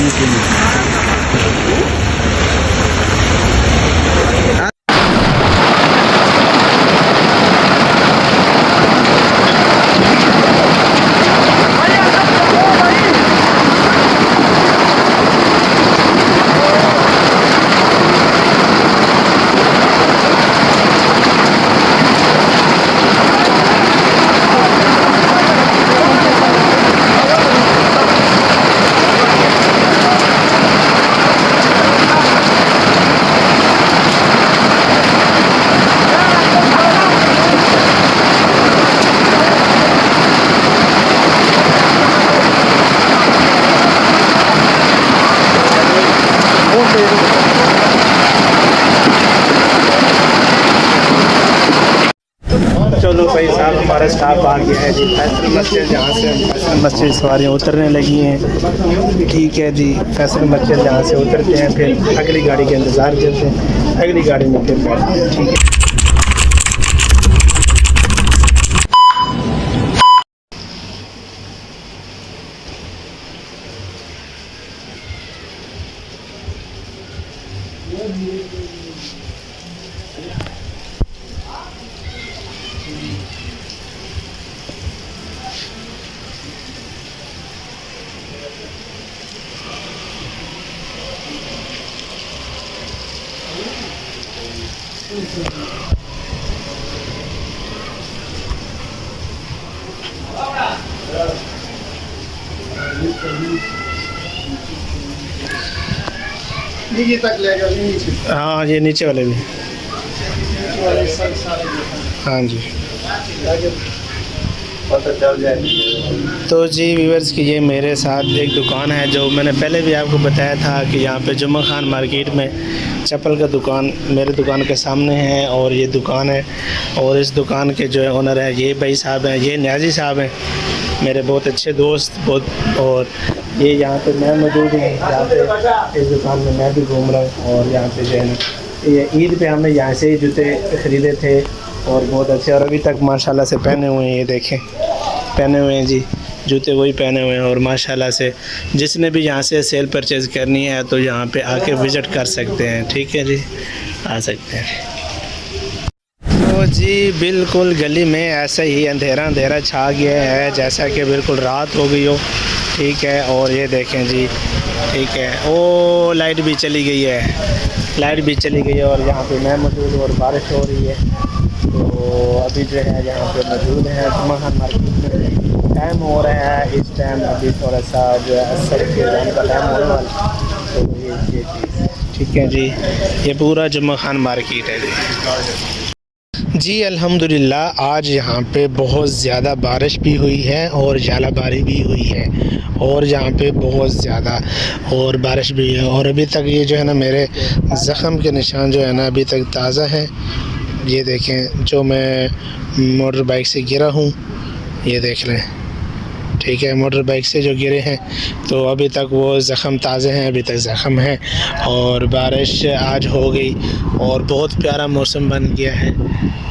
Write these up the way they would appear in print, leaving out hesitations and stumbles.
पानी पीने। चलो भाई साहब, हमारा स्टाफ आ गया है जी फैसल मस्जिद, जहाँ से हम फैसल मस्जिद सवारियाँ उतरने लगी हैं। ठीक है जी, फैसल मस्जिद जहाँ से उतरते हैं फिर अगली गाड़ी के इंतज़ार करते हैं, अगली गाड़ी में फिर बैठते हैं। ठीक है। नीचे तक लेगा, नीचे। हाँ, ये नीचे वाले भी। हाँ जी। तो जी व्यूअर्स की ये मेरे साथ एक दुकान है जो मैंने पहले भी आपको बताया था कि यहाँ पे जुम्मा खान मार्केट में चप्पल का दुकान मेरे दुकान के सामने है, और ये दुकान है। और इस दुकान के जो है ओनर है ये भाई साहब हैं, ये न्याजी साहब हैं, मेरे बहुत अच्छे दोस्त बहुत। और ये यहाँ पे मैं मौजूद हूँ, यहाँ पे इस दुकान में मैं भी घूम रहा हूँ। और यहाँ पे जो है ना ये ईद पे हमने यहाँ से ही जूते ख़रीदे थे और बहुत अच्छे, और अभी तक माशाल्लाह से पहने हुए हैं। ये देखें, पहने हुए हैं जी, जूते वही पहने हुए हैं। और माशाल्लाह से जिसने भी यहाँ से सेल परचेज़ करनी है तो यहाँ पे आके विज़िट कर सकते हैं। ठीक है जी, आ सकते हैं। तो जी बिल्कुल गली में ऐसा ही अंधेरा अंधेरा छा गया है, जैसा कि बिल्कुल रात हो गई हो। ठीक है, और ये देखें जी, ठीक है, ओ लाइट भी चली गई है, लाइट भी चली गई है। और यहाँ पे मैं मौजूद हूँ और बारिश हो रही है। तो अभी जो है यहाँ पे मौजूद है जुम्मा खान मार्केट में। टाइम हो रहा है इस टाइम, अभी थोड़ा सा जो है असर के टाइम का टाइम होने वाला। तो ये चीज़ ठीक है जी, ये पूरा जुम्मा खान मार्केट है जी। अल्हम्दुलिल्लाह आज यहाँ पे बहुत ज़्यादा बारिश भी हुई है और ज़ालाबारी भी हुई है, और यहाँ पे बहुत ज़्यादा और बारिश भी है। और अभी तक ये जो है ना मेरे ज़ख़म के निशान जो है ना अभी तक ताज़ा हैं। ये देखें, जो मैं मोटर बाइक से गिरा हूँ, ये देख लें। ठीक है, मोटर बाइक से जो गिरे हैं तो अभी तक वो ज़ख़म ताज़े हैं, अभी तक ज़ख़म हैं। और बारिश आज हो गई और बहुत प्यारा मौसम बन गया है,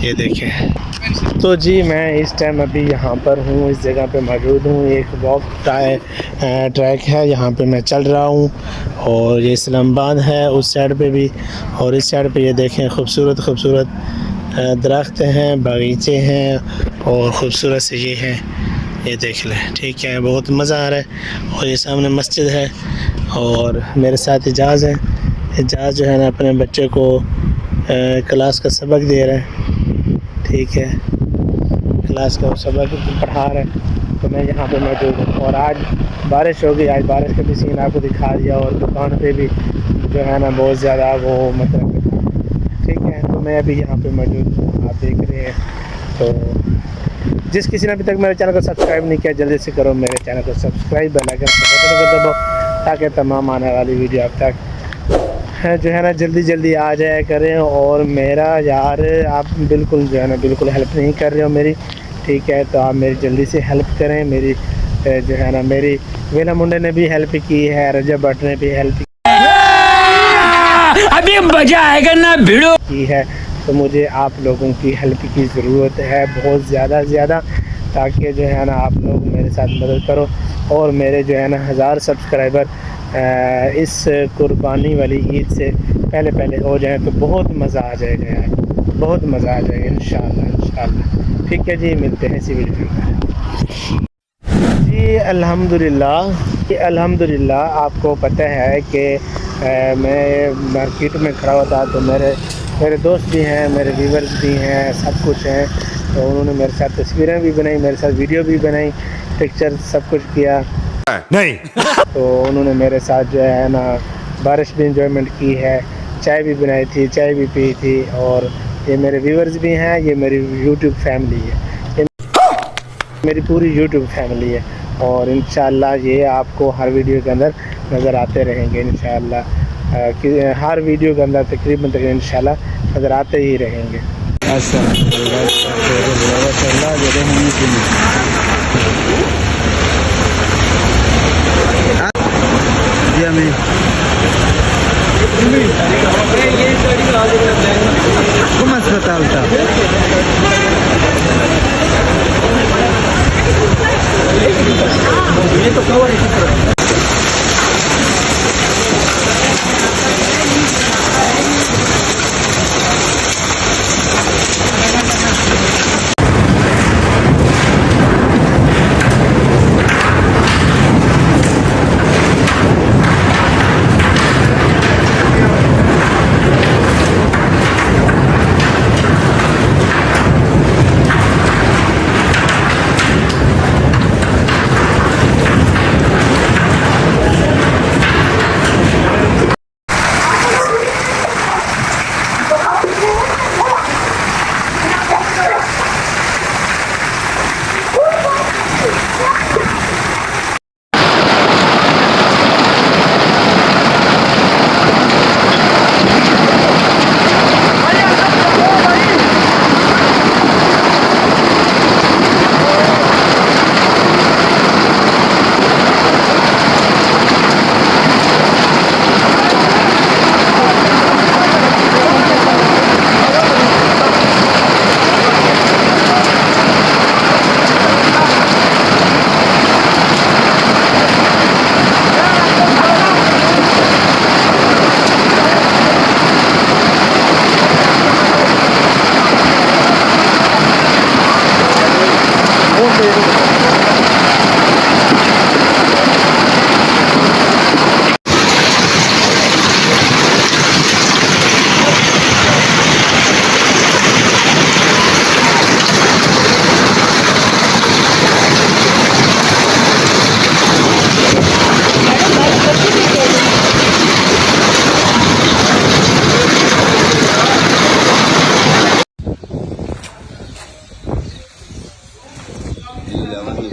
ये देखें। तो जी मैं इस टाइम अभी यहाँ पर हूँ, इस जगह पे मौजूद हूँ। एक वॉक ट्रैक है, यहाँ पे मैं चल रहा हूँ। और ये इस्लामाबाद है उस साइड पे भी, और इस साइड पे ये देखें खूबसूरत खूबसूरत दरख्त हैं, बागीचे हैं, और ख़ूबसूरत से ये हैं, ये देख लें। ठीक है, बहुत मज़ा आ रहा है। और ये सामने मस्जिद है, और मेरे साथ इजाज़ है। इजाज़ जो है ना अपने बच्चे को क्लास का सबक दे रहा है। ठीक है, क्लास का सबक पढ़ा रहा है, तो मैं यहाँ पे मौजूद हूँ। और आज बारिश हो गई, आज बारिश का भी सीन आपको दिखा दिया। और दुकान पे भी जो है ना बहुत ज़्यादा वो मतलब ठीक है। तो मैं अभी यहाँ पे मौजूद हूँ, आप देख रहे हैं। तो जिस किसी ने अभी तक मेरे चैनल को सब्सक्राइब नहीं किया, जल्दी से करो मेरे चैनल को सब्सक्राइब, बेल आइकन को दबाओ, ताकि तमाम आने वाली वीडियो आप तक जो है ना जल्दी जल्दी आ जाया करें। और मेरा यार आप बिल्कुल जो है ना बिल्कुल हेल्प नहीं कर रहे हो मेरी। ठीक है, तो आप मेरी जल्दी से हेल्प करें। मेरी जो है ना मेरी वेला मुंडे ने भी हेल्प की है, रजब भट्ट ने भी हेल्प अभी मजा आएगा ना भिड़ो की है। तो मुझे आप लोगों की हेल्प की ज़रूरत है बहुत ज़्यादा, ताकि जो है ना आप लोग मेरे साथ मदद करो और मेरे जो है ना 1000 सब्सक्राइबर इस कुर्बानी वाली ईद से पहले हो जाए तो बहुत मज़ा आ जाएगा यार, बहुत मज़ा आ जाएगा इंशाल्लाह। ठीक है जी, मिलते हैं इसी वीडियो में जी। अल्हम्दुलिल्लाह आपको पता है कि मैं मार्केट में खड़ा हुआ था तो मेरे दोस्त भी हैं, मेरे व्यूवर्स भी हैं, सब कुछ हैं। तो उन्होंने मेरे साथ तस्वीरें भी बनाई, मेरे साथ वीडियो भी बनाई, पिक्चर सब कुछ किया नहीं। तो उन्होंने मेरे साथ जो है ना बारिश भी इंजॉयमेंट की है, चाय भी बनाई थी, चाय भी पी थी। और ये मेरे व्यूवर्स भी हैं, ये मेरी यूट्यूब फैमिली है, ये मेरी पूरी यूट्यूब फैमिली है। और इंशाल्लाह ये आपको हर वीडियो के अंदर नज़र आते रहेंगे इंशाल्लाह, कि हर वीडियो के अंदर तकरीबन इंशाल्लाह नज़र आते ही रहेंगे। अस्पताल था ये तो कवर है।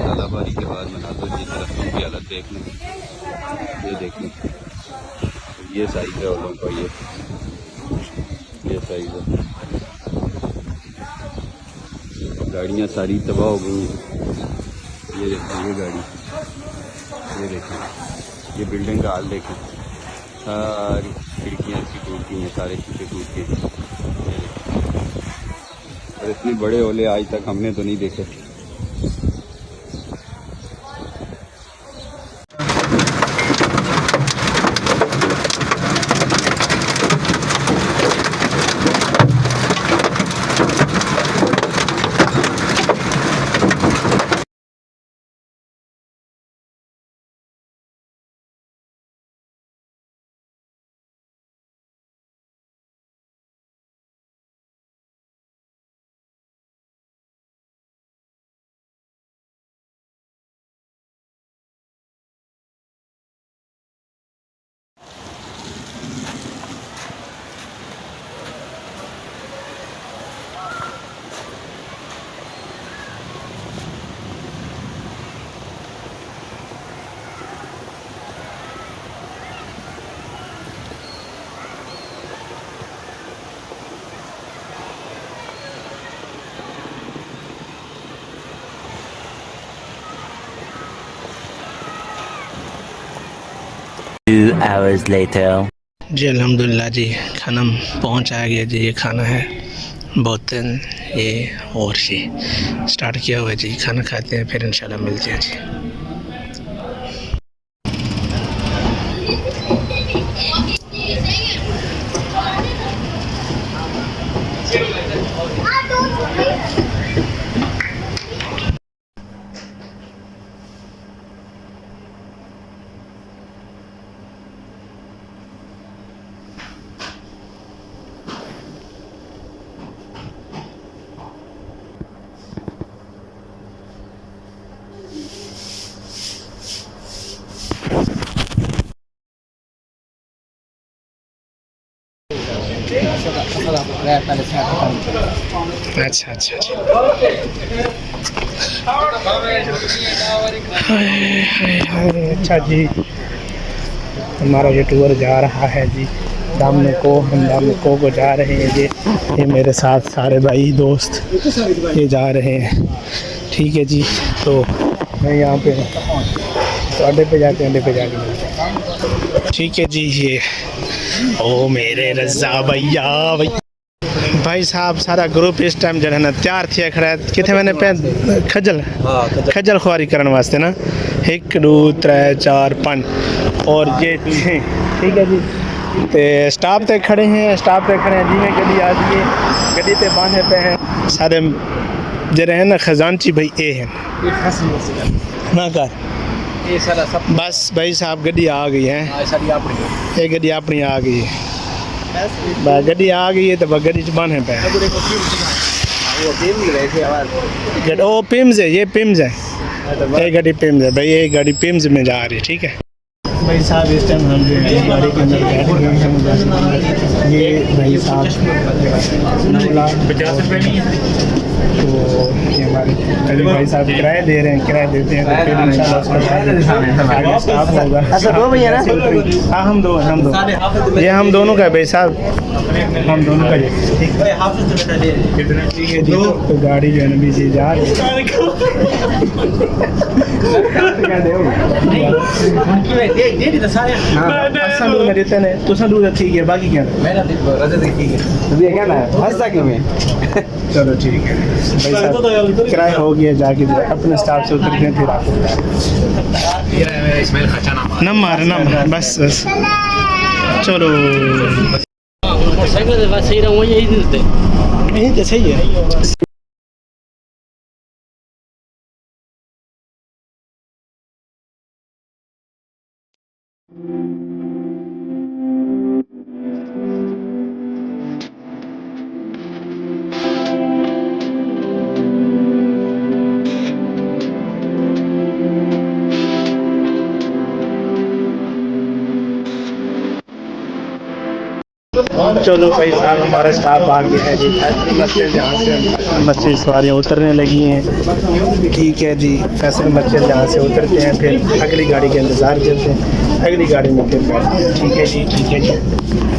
तालाबारी के बाद मनाजर की दरख्तों की हालत देख लें, ये देखें, ये साइज़ है ओलों का, ये साइज़ है। गाड़ियाँ सारी तबाह हो गई हैं। ये देखें, ये गाड़ी, ये देखें, ये बिल्डिंग का हाल देखें, सारी खिड़कियाँ इसकी टूट गई हैं, सारे शीशे टूट गए। और इतने बड़े ओले आज तक हमने तो नहीं देखे। Two hours later. जी अल्हम्दुलिल्लाह जी, खाना पहुंच आ गया जी। ये खाना है बोतल, ये और जी स्टार्ट किया हुआ है जी। खाना खाते हैं फिर इंशाल्लाह मिलते हैं जी। अच्छा अच्छा अच्छा जी, हमारा ये टूर जा रहा है जी दामको। हम दामको को जा रहे हैं जी। ये मेरे साथ सारे भाई दोस्त ये जा रहे हैं, ठीक है जी। तो मैं यहाँ पे तो अड्डे पे जाते हैं, अड्डे पे जाके ठीक है जी। ये ओ मेरे रज़ा भैया भाई साहब सारा ग्रुप इस टाइम जो है ना तैयार थे खड़ा है कितने मैंने पे खजल खुआरी करने वास्ते ना 1 2 3 4 5 और ये 6, ठीक है जी। तो स्टाफ ते खड़े हैं, जिमें गड्डी आ गई है, गड्डी ते बांधे पे हैं सारे जरे हैं ना खजानची भाई ए हैं ना कर ये सारा सब बस भाई साहब गड्डी आ गई है, ये गड्डी अपनी आ गई है, गड्डी आ गई है तो गड्डी च बांधे पे ओ पिम्स है, ये पिम्स है, ये गाड़ी पिम्स है भाई, ये गाड़ी पिम्स में जा रही है, ठीक है भाई साहब। इस टाइम हम जो है गाड़ी के अंदर बैठ गए हैं, ये भाई साहब 50 रुपये नहीं है तो ये हमारे अभी भाई साहब किराया दे रहे हैं, किराया देते हैं तो फिर इंशाल्लाह उसका आगे स्टाफ होगा। हाँ हम दो ये हम दोनों का भाई साहब, हम दोनों का ठीक है जी। तो गाड़ी जो है ना भी जा रही ठीक है बाकी क्या चलो ठीक है भाई साहब किराया हो गया, जाके अपने स्टाफ से उतर के फिर नंबर बस चलो यही तो सही है। चलो भाई साहब हमारा स्टाफ आ गया है जी, जहाँ से मस्जिद सवारियाँ उतरने लगी हैं, ठीक है जी। फैसल मस्जिद जहाँ से उतरते हैं फिर अगली गाड़ी के इंतज़ार करते हैं, अगली गाड़ी में फिर बैठते हैं, ठीक है जी।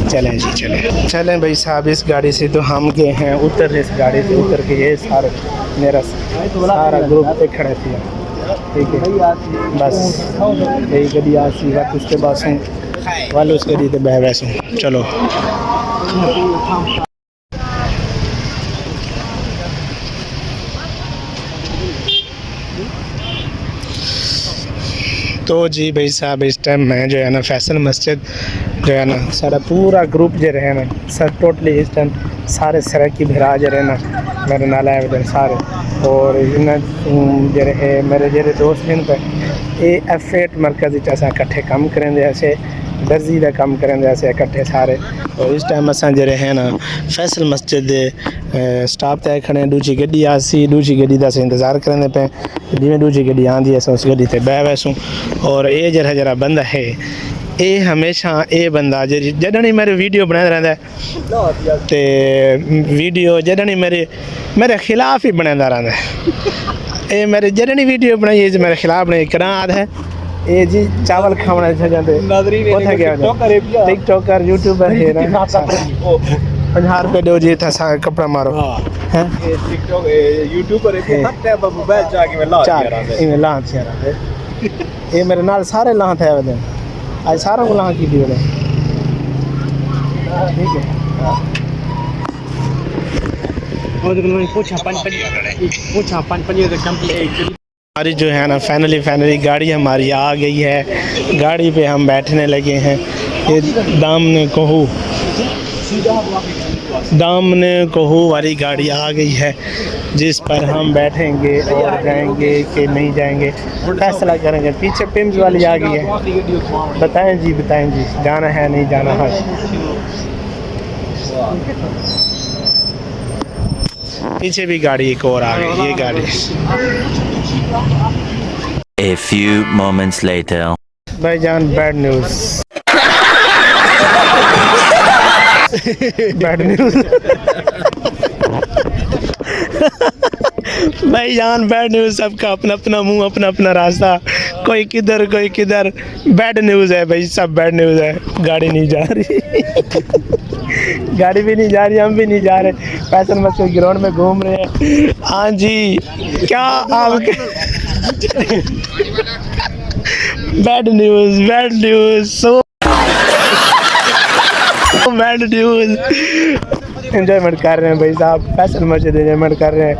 चलें जी चलें भाई साहब। इस गाड़ी से तो हम गए हैं उतर, इस गाड़ी से उतर के ये सारा मेरा सारा ग्रुप पे खड़े थे, ठीक है बस यही गड्डी आसी वक्त उसके बाद से वाले उस गड्डी पे बह वैसू चलो। तो जी भाई साहब इस टाइम मैं जो है ना फैसल मस्जिद जो है ना सारा पूरा ग्रुप जो रहे ना सब टोटली इस टाइम सारे सड़क की भिरा जो रहे ना मेरे नाल आए सारे, और जो रहे मेरे जो दोस्त हैं पे ये F8 मरकज़ असा इकट्ठे कम करें ऐसे दर्जी का कम करें ऐसे इकट्ठे सारे। और इस टाइम असा जो है ना फैसल मस्जिद स्टाफ तय खड़े, दूजी गड्डी आसी, दूजी गड्डी का इंतज़ार करें पे, जिमें दूजी गड्डी आँदी है उस गड्डी ते बह वैसूँ। और ये जरा बंदा है ये हमेशा ये बंदा जडनी मेरे वीडियो बना रहा है तो वीडियो जडनी मेरे खिलाफ ही बना रहा है, ये मेरे जडनी वीडियो बनाई मेरे खिलाफ ने कराद है ये जी चावल खाने टिकटॉकर यूट्यूबर है ना 50 रुपये दो जी था कपड़ा मारो यूट्यूबर ये मेरे नाल सारे लाह थे दिन आज सारा को लाह की ठीक है। हमारी जो है ना फाइनली गाड़ी हमारी आ गई है। गाड़ी पे हम बैठने लगे हैं। ये दामने कोहू वाली गाड़ी आ गई है, जिस पर हम बैठेंगे और जाएंगे कि नहीं जाएंगे फैसला करेंगे। पीछे पिम्स वाली आ गई है। बताएं जी जाना है नहीं जाना है। पीछे भी गाड़ी एक और आ गई। ये गाड़ी A few moments later. भाईजान बैड न्यूज़ बैड न्यूज़ भाईजान बैड न्यूज़। सबका अपना अपना मुंह अपना अपना रास्ता, कोई किधर बैड न्यूज़ है भाई, सब बैड न्यूज़ है। गाड़ी नहीं जा रही गाड़ी भी नहीं जा रही, हम भी नहीं जा रहे। फैशन बस के ग्राउंड में घूम रहे हैं। हाँ जी, क्या आप bad news so bad news. Enjoyment कर रहे हैं भाई साहब, फैशन मस्जिद एंजॉयमेंट कर रहे हैं।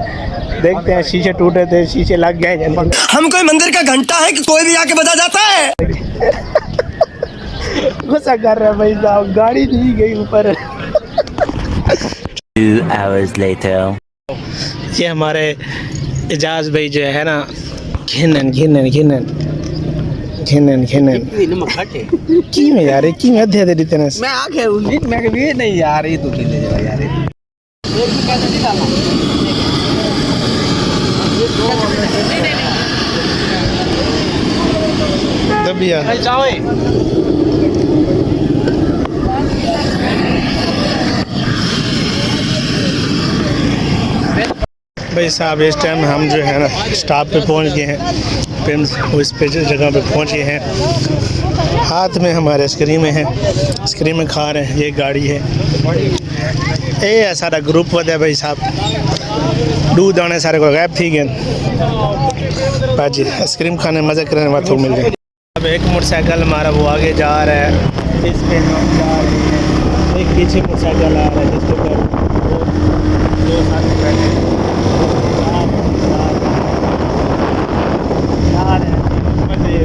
देखते हैं, शीशे टूटे थे, शीशे लग गए। हम कोई मंदिर का घंटा है कि कोई भी आके बजा जाता है। गुस्सा कर रहे हैं भाई साहब, गाड़ी नहीं गई ऊपर। 2 hours later. ये हमारे एजाज भाई जो है ना, घिनन की में यार, की में अधे देते मैं आके उन्हीं मैं कभी नहीं आ रही तू ले जा यार। दबिया भाई साहब, इस टाइम हम जो है ना स्टॉप पे पहुंच गए हैं। पिम्स उस पे जगह पे पहुंच गए हैं। हाथ में हमारे आइसक्रीम है, आइसक्रीम खा रहे हैं। ये गाड़ी है, ये सारा ग्रुप होता है भाई साहब। दूध आने सारे को गैप थी गए बाजी, आइसक्रीम खाने मज़ा करने वाला तो मिल गए। अब एक मोटरसाइकिल हमारा वो आगे जा रहा है, इस पे हम जा रहे हैं। एक पीछे मोटरसाइकिल आ रहा है, जिसके ऊपर दो साथी बैठे हैं। मज़े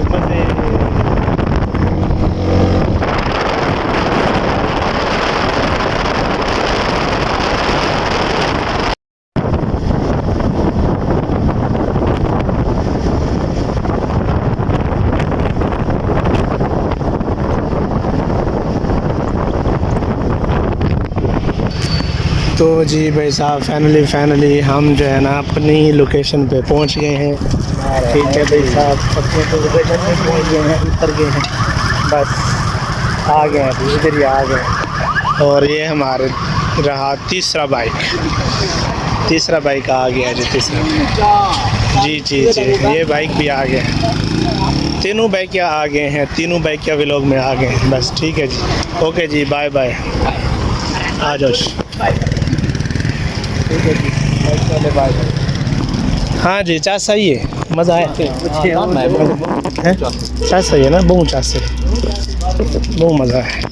तो जी भाई साहब, फाइनली हम जो है ना अपनी लोकेशन पे पहुंच गए हैं। ठीक है भाई साहब, अपने लोकेशन पे पहुंच गए हैं, उतर गए हैं, बस आ गए हैं, इधर ही आ गए। और ये हमारे रहा तीसरा बाइक आ गया जी, तीसरा जी, ये बाइक भी आ गया। तीनों बाइक आ गए हैं, तीनों बाइक के व्लॉग में आ गए हैं। बस ठीक है जी, ओके जी, बाय आ जाओ। ठीक है जी, बाय। हाँ जी, चाय सही है, मज़ा आया। चाय सही है ना, बहुत चाय से बहुत मज़ा है।